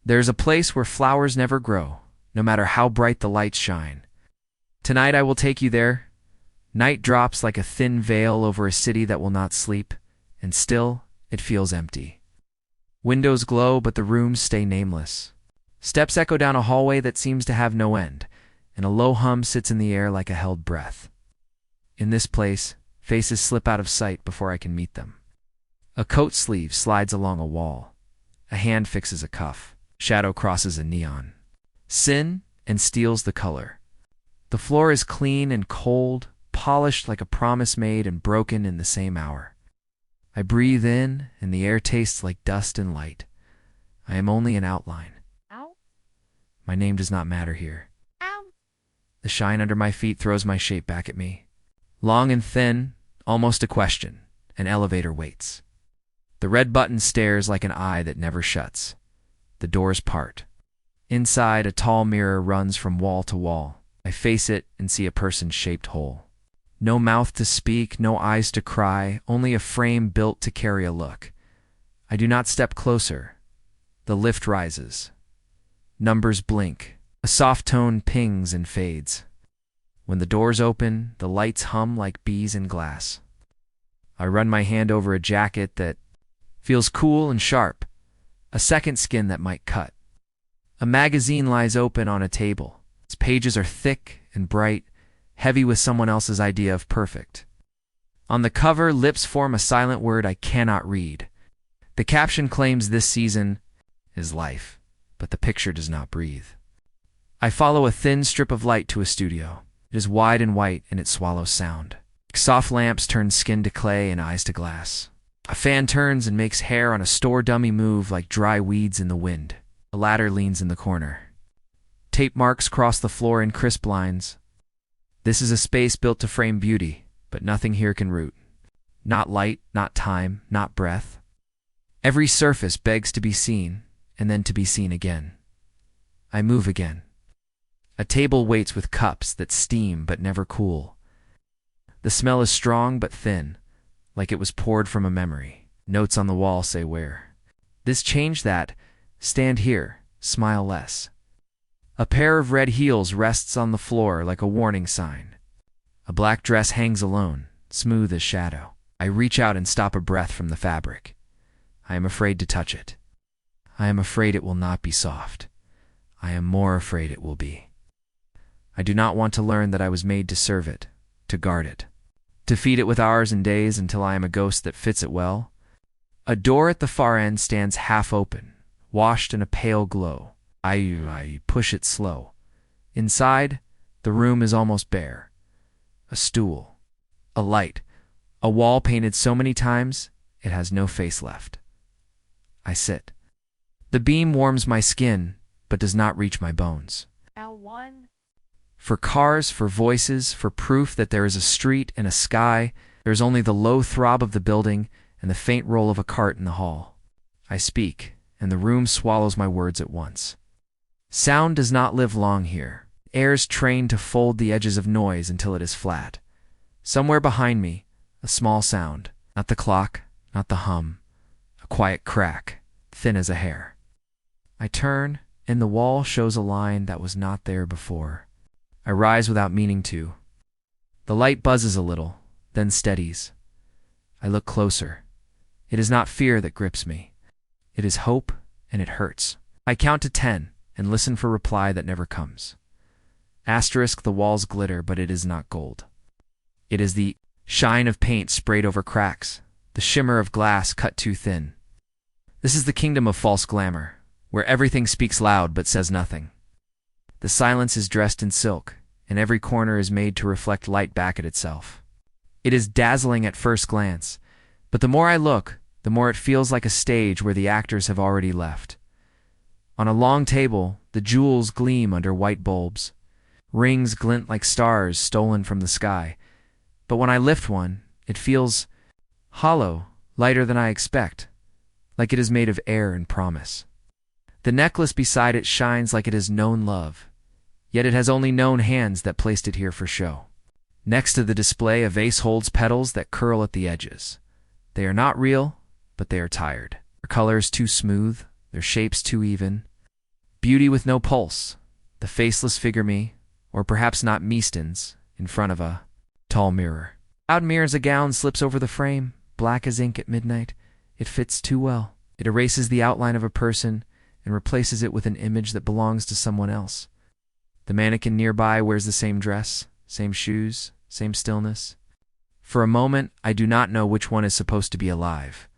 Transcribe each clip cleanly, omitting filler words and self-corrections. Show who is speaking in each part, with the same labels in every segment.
Speaker 1: There's a place where flowers never grow, no matter how bright the lights shine. Tonight I will take you there. Night drops like a thin veil over a city that will not sleep, and still it feels empty. Windows glow, but the rooms stay nameless. Steps echo down a hallway that seems to have no end, and a low hum sits in the air like a held breath. In this place, faces slip out of sight before I can meet them. A coat sleeve slides along a wall. A hand fixes a cuff. Shadow crosses a neon. Sin and steals the color. The floor is clean and cold, polished like a promise made and broken in the same hour. I breathe in, and the air tastes like dust and light. I am only an outline.
Speaker 2: Ow.
Speaker 1: My name does not matter here.
Speaker 2: Ow.
Speaker 1: The shine under my feet throws my shape back at me. Long and thin, almost a question. An elevator waits. The red button stares like an eye that never shuts. The doors part. Inside, a tall mirror runs from wall to wall. I face it and see a person's shaped hole. No mouth to speak, no eyes to cry, only a frame built to carry a look. I do not step closer. The lift rises. Numbers blink. A soft tone pings and fades. When the doors open, the lights hum like bees in glass. I run my hand over a jacket that feels cool and sharp, a second skin that might cut. A magazine lies open on a table. Its pages are thick and bright, heavy with someone else's idea of perfect. On the cover, lips form a silent word I cannot read. The caption claims this season is life, but the picture does not breathe. I follow a thin strip of light to a studio. It is wide and white, and it swallows sound. Soft lamps turn skin to clay and eyes to glass. A fan turns and makes hair on a store dummy move like dry weeds in the wind. A ladder leans in the corner. Tape marks cross the floor in crisp lines. This is a space built to frame beauty, but nothing here can root. Not light, not time, not breath. Every surface begs to be seen, and then to be seen again. I move again. A table waits with cups that steam but never cool. The smell is strong but thin, like it was poured from a memory. Notes on the wall say where. This change that, stand here, smile less. A pair of red heels rests on the floor like a warning sign. A black dress hangs alone, smooth as shadow. I reach out and stop a breath from the fabric. I am afraid to touch it. I am afraid it will not be soft. I am more afraid it will be. I do not want to learn that I was made to serve it, to guard it, to feed it with hours and days until I am a ghost that fits it well. A door at the far end stands half open, washed in a pale glow. I push it slow. Inside, the room is almost bare. A stool, a light, a wall painted so many times it has no face left. I sit. The beam warms my skin, but does not reach my bones.
Speaker 2: L1.
Speaker 1: For cars, for voices, for proof that there is a street and a sky, there is only the low throb of the building and the faint roll of a cart in the hall. I speak, and the room swallows my words at once. Sound does not live long here. Air is trained to fold the edges of noise until it is flat. Somewhere behind me, a small sound, not the clock, not the hum, a quiet crack, thin as a hair. I turn, and the wall shows a line that was not there before. I rise without meaning to. The light buzzes a little, then steadies. I look closer. It is not fear that grips me. It is hope, and it hurts. I count to 10 and listen for reply that never comes. Asterisk, the walls glitter, but it is not gold. It is the shine of paint sprayed over cracks, the shimmer of glass cut too thin. This is the kingdom of false glamour, where everything speaks loud but says nothing. The silence is dressed in silk, and every corner is made to reflect light back at itself. It is dazzling at first glance, but the more I look, the more it feels like a stage where the actors have already left. On a long table, the jewels gleam under white bulbs. Rings glint like stars stolen from the sky. But when I lift one, it feels hollow, lighter than I expect, like it is made of air and promise. The necklace beside it shines like it has known love, yet it has only known hands that placed it here for show. Next to the display, a vase holds petals that curl at the edges. They are not real, but they are tired. Their colors too smooth, their shapes too even. Beauty with no pulse, the faceless figure me, or perhaps not me stands, in front of a tall mirror. Loud mirror as a gown slips over the frame, black as ink at midnight. It fits too well. It erases the outline of a person and replaces it with an image that belongs to someone else. The mannequin nearby wears the same dress, same shoes, same stillness. For a moment, I do not know which one is supposed to be alive.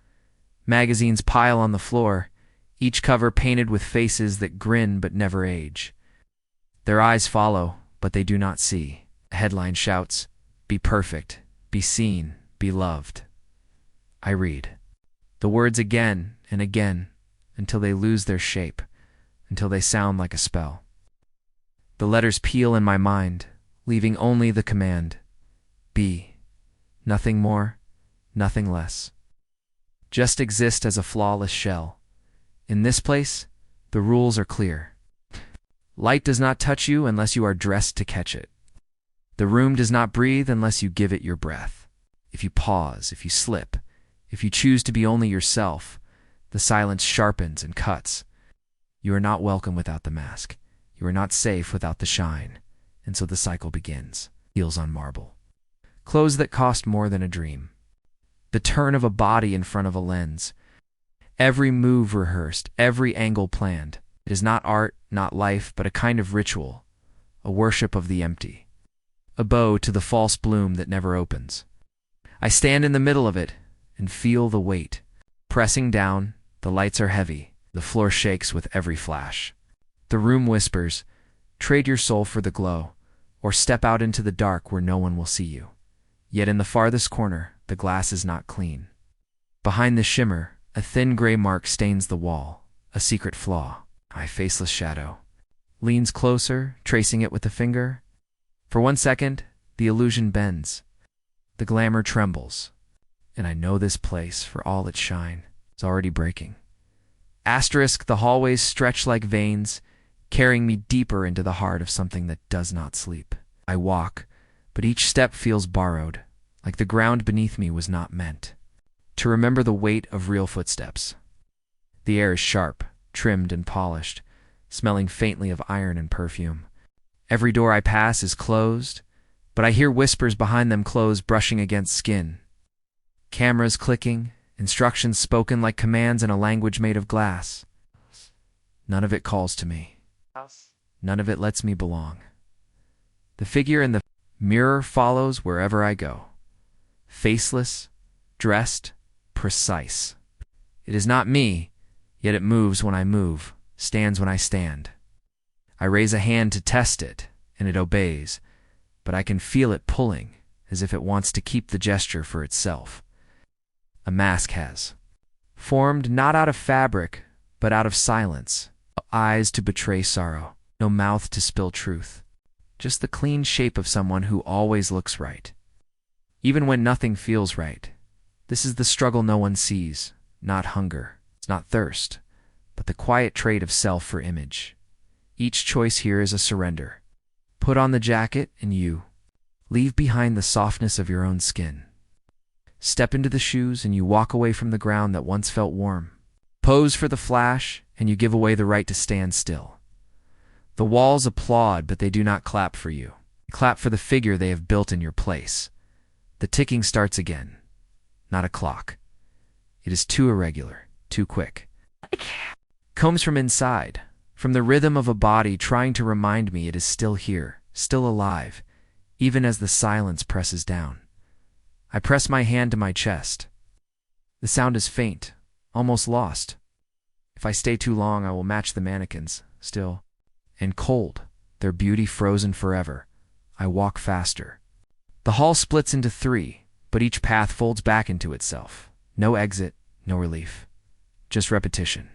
Speaker 1: Magazines pile on the floor, each cover painted with faces that grin but never age. Their eyes follow, but they do not see. A headline shouts, "Be perfect, be seen, be loved." I read the words again and again until they lose their shape, until they sound like a spell. The letters peel in my mind, leaving only the command, be. Nothing more, nothing less. Just exist as a flawless shell. In this place, the rules are clear. Light does not touch you unless you are dressed to catch it. The room does not breathe unless you give it your breath. If you pause, if you slip, if you choose to be only yourself, the silence sharpens and cuts. You are not welcome without the mask. You are not safe without the shine. And so the cycle begins. Heels on marble. Clothes that cost more than a dream. The turn of a body in front of a lens. Every move rehearsed, every angle planned. It is not art, not life, but a kind of ritual, a worship of the empty. A bow to the false bloom that never opens. I stand in the middle of it and feel the weight. Pressing down, the lights are heavy, the floor shakes with every flash. The room whispers, trade your soul for the glow, or step out into the dark where no one will see you. Yet in the farthest corner, the glass is not clean. Behind the shimmer, a thin gray mark stains the wall, a secret flaw. My faceless shadow leans closer, tracing it with a finger. For 1 second, the illusion bends. The glamour trembles, and I know this place, for all its shine, is already breaking. Asterisk, the hallways stretch like veins, carrying me deeper into the heart of something that does not sleep. I walk, but each step feels borrowed, like the ground beneath me was not meant to remember the weight of real footsteps. The air is sharp, trimmed and polished, smelling faintly of iron and perfume. Every door I pass is closed, but I hear whispers behind them close brushing against skin. Cameras clicking, instructions spoken like commands in a language made of glass. None of it calls to me. None of it lets me belong. The figure in the mirror follows wherever I go. Faceless, dressed, precise. It is not me, yet it moves when I move, stands when I stand. I raise a hand to test it, and it obeys, but I can feel it pulling, as if it wants to keep the gesture for itself. A mask has formed not out of fabric, but out of silence. No eyes to betray sorrow, no mouth to spill truth. Just the clean shape of someone who always looks right, even when nothing feels right. This is the struggle no one sees, not hunger, it's not thirst, but the quiet trade of self for image. Each choice here is a surrender. Put on the jacket and you leave behind the softness of your own skin. Step into the shoes and you walk away from the ground that once felt warm. Pose for the flash and you give away the right to stand still. The walls applaud, but they do not clap for you. They clap for the figure they have built in your place. The ticking starts again. Not a clock. It is too irregular, too quick. Comes from inside, from the rhythm of a body trying to remind me it is still here, still alive, even as the silence presses down. I press my hand to my chest. The sound is faint, almost lost. If I stay too long, I will match the mannequins, still. And cold, their beauty frozen forever. I walk faster. The hall splits into 3, but each path folds back into itself. No exit, no relief. Just repetition.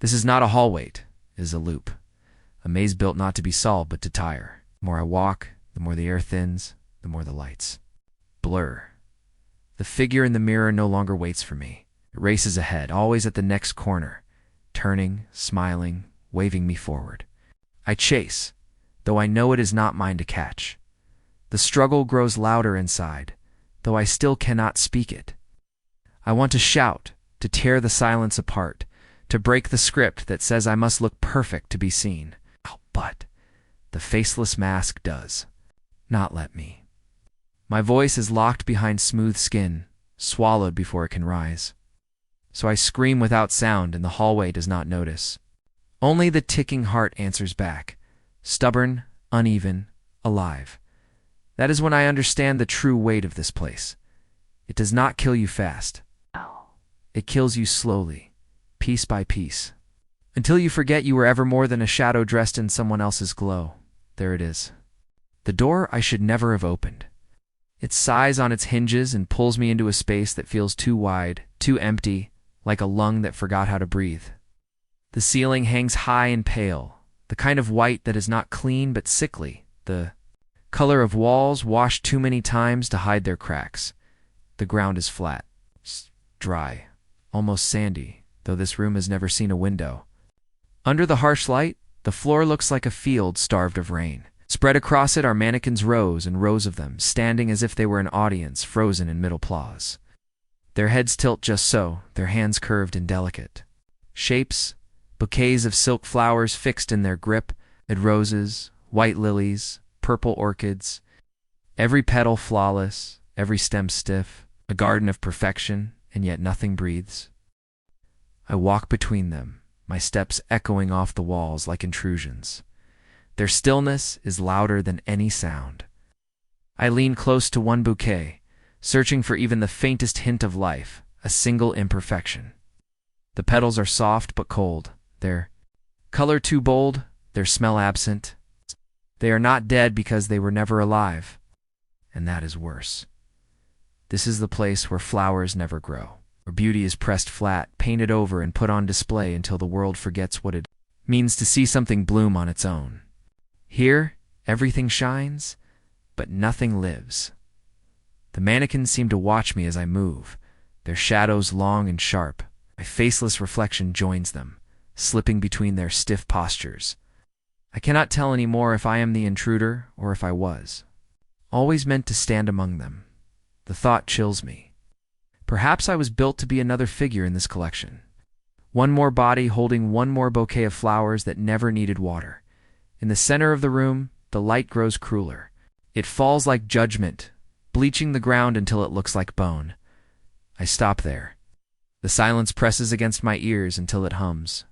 Speaker 1: This is not a hallway, it is a loop. A maze built not to be solved, but to tire. The more I walk, the more the air thins, the more the lights blur. The figure in the mirror no longer waits for me. It races ahead, always at the next corner, turning, smiling, waving me forward. I chase, though I know it is not mine to catch. The struggle grows louder inside, though I still cannot speak it. I want to shout, to tear the silence apart, to break the script that says I must look perfect to be seen. Oh, but the faceless mask does not let me. My voice is locked behind smooth skin, swallowed before it can rise. So I scream without sound, and the hallway does not notice. Only the ticking heart answers back, stubborn, uneven, alive. That is when I understand the true weight of this place. It does not kill you fast. It kills you slowly, piece by piece, until you forget you were ever more than a shadow dressed in someone else's glow. There it is. The door I should never have opened. It sighs on its hinges and pulls me into a space that feels too wide, too empty, like a lung that forgot how to breathe. The ceiling hangs high and pale, the kind of white that is not clean but sickly, the color of walls washed too many times to hide their cracks. The ground is flat, dry, almost sandy, though this room has never seen a window. Under the harsh light, the floor looks like a field starved of rain. Spread across it are mannequins, rows and rows of them, standing as if they were an audience, frozen in mid-applause. Their heads tilt just so, their hands curved and delicate. Shapes, bouquets of silk flowers fixed in their grip, red roses, white lilies, purple orchids, every petal flawless, every stem stiff, a garden of perfection, and yet nothing breathes. I walk between them, my steps echoing off the walls like intrusions. Their stillness is louder than any sound. I lean close to one bouquet, searching for even the faintest hint of life, a single imperfection. The petals are soft but cold, their color too bold, their smell absent. They are not dead because they were never alive, and that is worse. This is the place where flowers never grow, where beauty is pressed flat, painted over, and put on display until the world forgets what it means to see something bloom on its own. Here, everything shines, but nothing lives. The mannequins seem to watch me as I move, their shadows long and sharp. My faceless reflection joins them, slipping between their stiff postures. I cannot tell any more if I am the intruder or if I was. Always meant to stand among them. The thought chills me. Perhaps I was built to be another figure in this collection. One more body holding one more bouquet of flowers that never needed water. In the center of the room, the light grows crueler. It falls like judgment, bleaching the ground until it looks like bone. I stop there. The silence presses against my ears until it hums.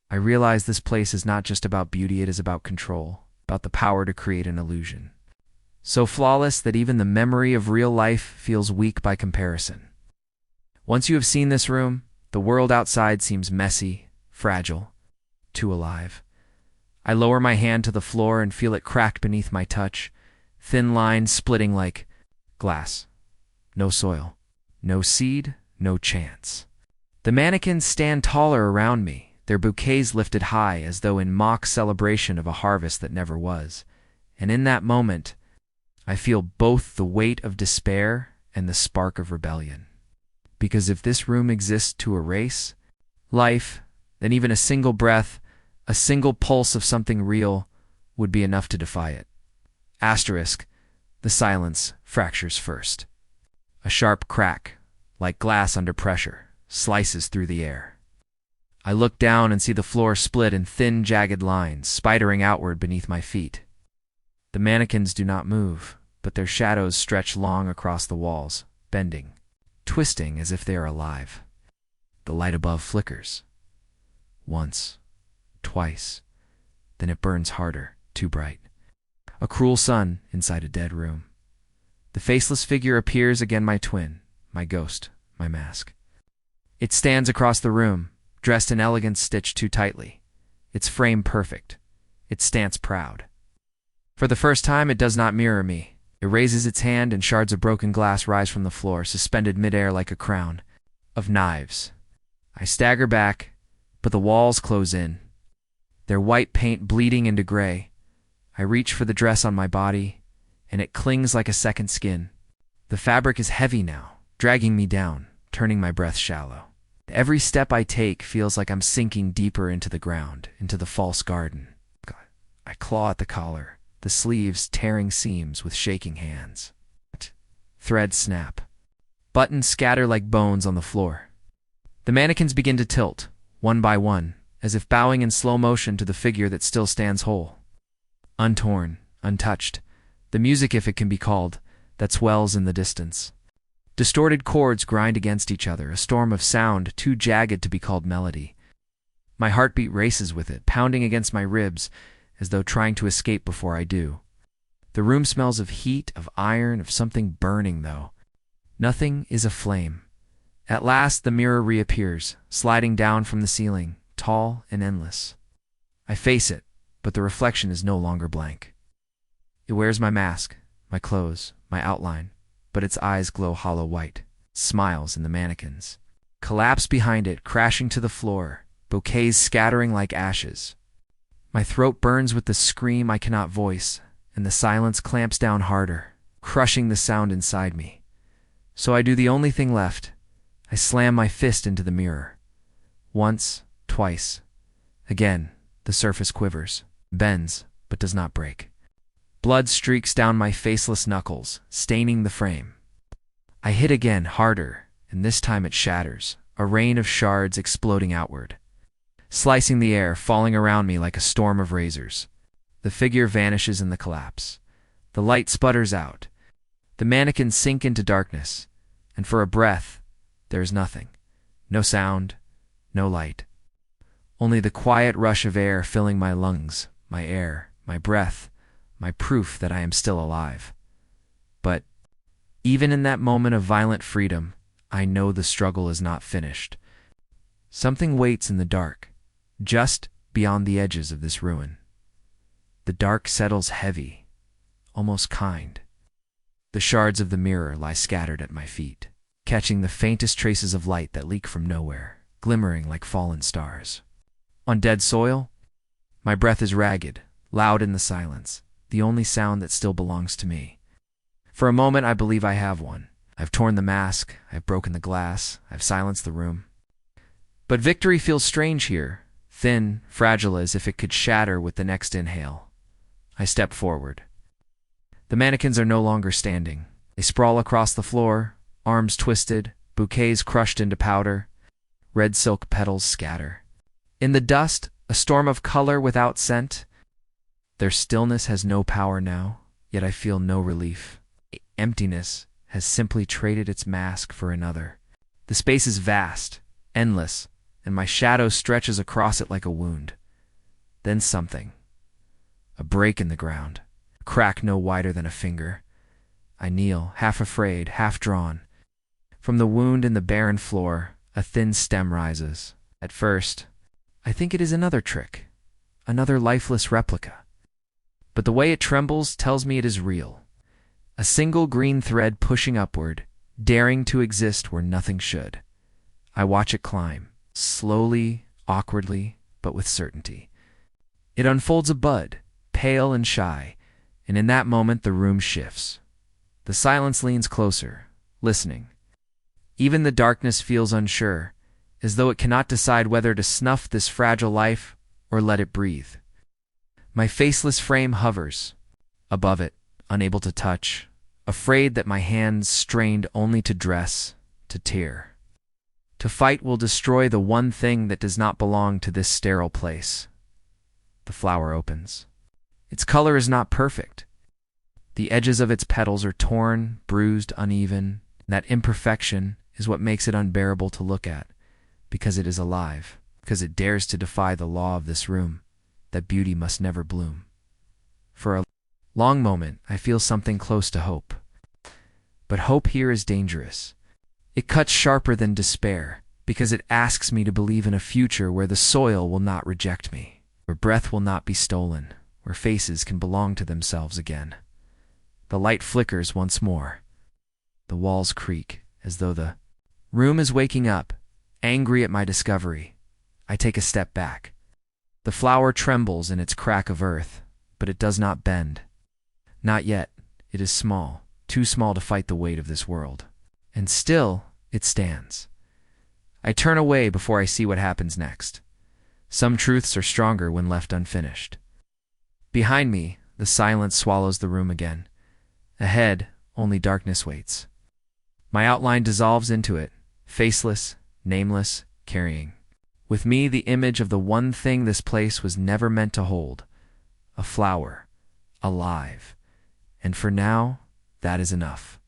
Speaker 1: I realize this place is not just about beauty, it is about control, about the power to create an illusion. So flawless that even the memory of real life feels weak by comparison. Once you have seen this room, the world outside seems messy, fragile, too alive. I lower my hand to the floor and feel it cracked beneath my touch, thin lines splitting like glass. No soil, no seed, no chance. The mannequins stand taller around me, their bouquets lifted high as though in mock celebration of a harvest that never was. And in that moment, I feel both the weight of despair and the spark of rebellion. Because if this room exists to erase life, then even a single breath, a single pulse of something real would be enough to defy it. Asterisk, the silence fractures first. A sharp crack, like glass under pressure, slices through the air. I look down and see the floor split in thin, jagged lines, spidering outward beneath my feet. The mannequins do not move, but their shadows stretch long across the walls, bending, twisting as if they are alive. The light above flickers. Once, twice, then it burns harder, too bright. A cruel sun inside a dead room. The faceless figure appears again, my twin, my ghost, my mask. It stands across the room, dressed in elegance stitched too tightly. Its frame perfect. Its stance proud. For the first time, it does not mirror me. It raises its hand and shards of broken glass rise from the floor, suspended midair like a crown of knives. I stagger back, but the walls close in, their white paint bleeding into gray. I reach for the dress on my body, and it clings like a second skin. The fabric is heavy now, dragging me down, turning my breath shallow. Every step I take feels like I'm sinking deeper into the ground, into the false garden. I claw at the collar, the sleeves tearing seams with shaking hands. Threads snap. Buttons scatter like bones on the floor. The mannequins begin to tilt, one by one, as if bowing in slow motion to the figure that still stands whole. Untorn, untouched, the music, if it can be called, that swells in the distance. Distorted chords grind against each other, a storm of sound too jagged to be called melody. My heartbeat races with it, pounding against my ribs, as though trying to escape before I do. The room smells of heat, of iron, of something burning, though. Nothing is aflame. At last the mirror reappears, sliding down from the ceiling, tall and endless. I face it, but the reflection is no longer blank. It wears my mask, my clothes, my outline, but its eyes glow hollow white, smiles in the mannequins. Collapse behind it, crashing to the floor, bouquets scattering like ashes. My throat burns with the scream I cannot voice, and the silence clamps down harder, crushing the sound inside me. So I do the only thing left. I slam my fist into the mirror. Once, twice. Again, the surface quivers, bends, but does not break. Blood streaks down my faceless knuckles, staining the frame. I hit again, harder, and this time it shatters, a rain of shards exploding outward, slicing the air, falling around me like a storm of razors. The figure vanishes in the collapse. The light sputters out. The mannequins sink into darkness, and for a breath, there is nothing. No sound, no light. Only the quiet rush of air filling my lungs, my air, my breath, my proof that I am still alive. But even in that moment of violent freedom, I know the struggle is not finished. Something waits in the dark, just beyond the edges of this ruin. The dark settles heavy, almost kind. The shards of the mirror lie scattered at my feet, catching the faintest traces of light that leak from nowhere, glimmering like fallen stars. On dead soil, my breath is ragged, loud in the silence, the only sound that still belongs to me. For a moment I believe I have one. I've torn the mask, I've broken the glass, I've silenced the room. But victory feels strange here, thin, fragile, as if it could shatter with the next inhale. I step forward. The mannequins are no longer standing. They sprawl across the floor, arms twisted, bouquets crushed into powder. Red silk petals scatter. In the dust, a storm of color without scent. Their stillness has no power now, yet I feel no relief. Emptiness has simply traded its mask for another. The space is vast, endless, and my shadow stretches across it like a wound. Then something. A break in the ground, a crack no wider than a finger. I kneel, half afraid, half drawn. From the wound in the barren floor, a thin stem rises. At first, I think it is another trick, another lifeless replica. But the way it trembles tells me it is real. A single green thread pushing upward, daring to exist where nothing should. I watch it climb, slowly, awkwardly, but with certainty. It unfolds a bud, pale and shy, and in that moment the room shifts. The silence leans closer, listening. Even the darkness feels unsure, as though it cannot decide whether to snuff this fragile life or let it breathe. My faceless frame hovers. Above it, unable to touch, afraid that my hands strained only to dress, to tear. To fight will destroy the one thing that does not belong to this sterile place. The flower opens. Its color is not perfect. The edges of its petals are torn, bruised, uneven. That imperfection is what makes it unbearable to look at, because it is alive, because it dares to defy the law of this room, that beauty must never bloom. For a long moment, I feel something close to hope. But hope here is dangerous. It cuts sharper than despair, because it asks me to believe in a future where the soil will not reject me, where breath will not be stolen, where faces can belong to themselves again. The light flickers once more. The walls creak, as though the room is waking up, angry at my discovery. I take a step back. The flower trembles in its crack of earth, but it does not bend. Not yet. It is small, too small to fight the weight of this world. And still, it stands. I turn away before I see what happens next. Some truths are stronger when left unfinished. Behind me, the silence swallows the room again. Ahead, only darkness waits. My outline dissolves into it, faceless, nameless, carrying. With me, the image of the one thing this place was never meant to hold, a flower, alive. And for now, that is enough.